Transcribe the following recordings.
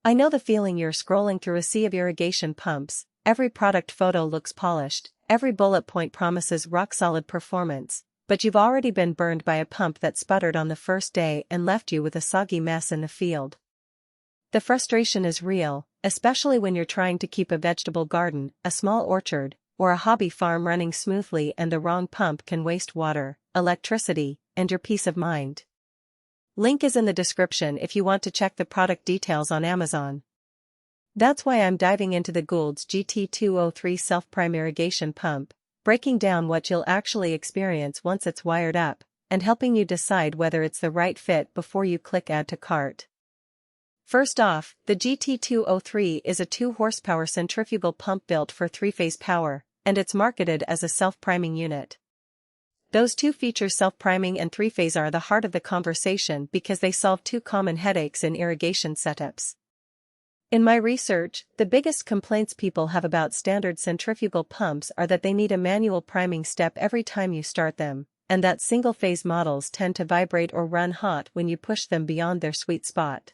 I know the feeling. You're scrolling through a sea of irrigation pumps, every product photo looks polished, every bullet point promises rock-solid performance, but you've already been burned by a pump that sputtered on the first day and left you with a soggy mess in the field. The frustration is real, especially when you're trying to keep a vegetable garden, a small orchard, or a hobby farm running smoothly and the wrong pump can waste water, electricity, and your peace of mind. Link is in the description if you want to check the product details on Amazon. That's why I'm diving into the Goulds GT203 self-prime irrigation pump, breaking down what you'll actually experience once it's wired up, and helping you decide whether it's the right fit before you click Add to Cart. First off, the GT203 is a 2-horsepower centrifugal pump built for 3-phase power, and it's marketed as a self-priming unit. Those two features, self-priming and 3-phase, are the heart of the conversation because they solve two common headaches in irrigation setups. In my research, the biggest complaints people have about standard centrifugal pumps are that they need a manual priming step every time you start them, and that single-phase models tend to vibrate or run hot when you push them beyond their sweet spot.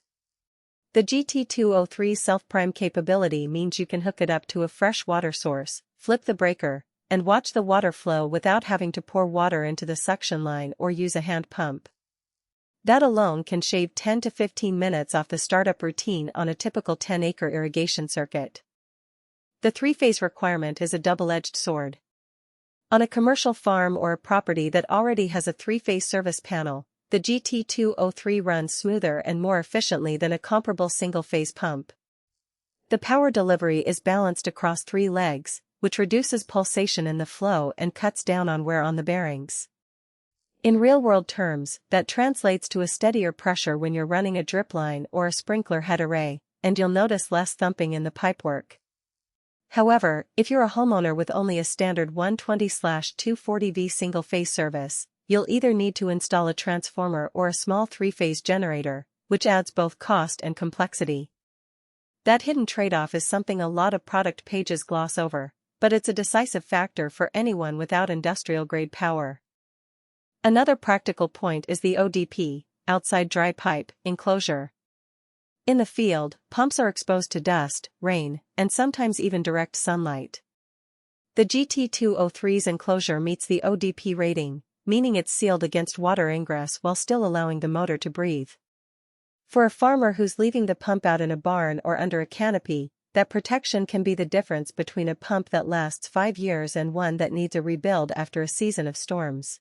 The GT203's self-prime capability means you can hook it up to a fresh water source, flip the breaker, and watch the water flow without having to pour water into the suction line or use a hand pump. That alone can shave 10 to 15 minutes off the startup routine on a typical 10-acre irrigation circuit. The 3-phase requirement is a double-edged sword. On a commercial farm or a property that already has a 3-phase service panel, the GT203 runs smoother and more efficiently than a comparable single-phase pump. The power delivery is balanced across 3 legs, which reduces pulsation in the flow and cuts down on wear on the bearings. In real-world terms, that translates to a steadier pressure when you're running a drip line or a sprinkler head array, and you'll notice less thumping in the pipework. However, if you're a homeowner with only a standard 120/240V single-phase service, you'll either need to install a transformer or a small 3-phase generator, which adds both cost and complexity. That hidden trade-off is something a lot of product pages gloss over, but it's a decisive factor for anyone without industrial-grade power. Another practical point is the ODP, outside dry pipe, enclosure. In the field, pumps are exposed to dust, rain, and sometimes even direct sunlight. The GT203's enclosure meets the ODP rating, meaning it's sealed against water ingress while still allowing the motor to breathe. For a farmer who's leaving the pump out in a barn or under a canopy, that protection can be the difference between a pump that lasts 5 years and one that needs a rebuild after a season of storms.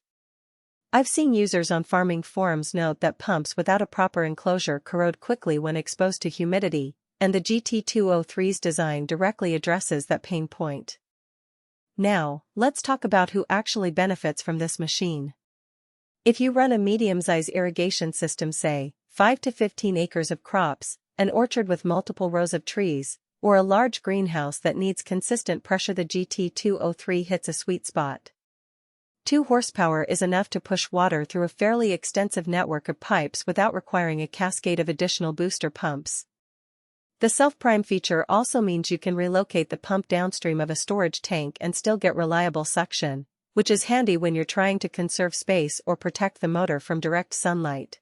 I've seen users on farming forums note that pumps without a proper enclosure corrode quickly when exposed to humidity, and the GT203's design directly addresses that pain point. Now, let's talk about who actually benefits from this machine. If you run a medium-sized irrigation system, say, 5 to 15 acres of crops, an orchard with multiple rows of trees, or a large greenhouse that needs consistent pressure, the GT203 hits a sweet spot. 2 horsepower is enough to push water through a fairly extensive network of pipes without requiring a cascade of additional booster pumps. The self-prime feature also means you can relocate the pump downstream of a storage tank and still get reliable suction, which is handy when you're trying to conserve space or protect the motor from direct sunlight.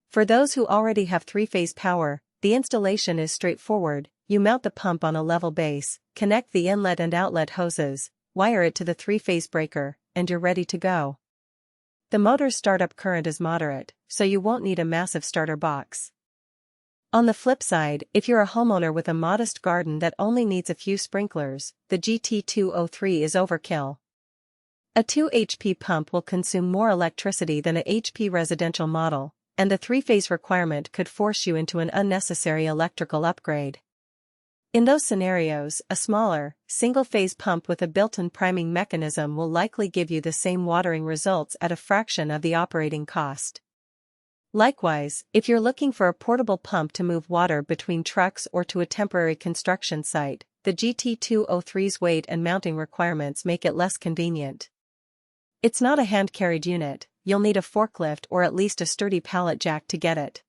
For those who already have 3-phase power, the installation is straightforward. You mount the pump on a level base, connect the inlet and outlet hoses, wire it to the 3-phase breaker, and you're ready to go. The motor's startup current is moderate, so you won't need a massive starter box. On the flip side, if you're a homeowner with a modest garden that only needs a few sprinklers, the GT203 is overkill. A 2 HP pump will consume more electricity than a HP residential model, and the 3-phase requirement could force you into an unnecessary electrical upgrade. In those scenarios, a smaller, single-phase pump with a built-in priming mechanism will likely give you the same watering results at a fraction of the operating cost. Likewise, if you're looking for a portable pump to move water between trucks or to a temporary construction site, the GT203's weight and mounting requirements make it less convenient. It's not a hand-carried unit, you'll need a forklift or at least a sturdy pallet jack to get it.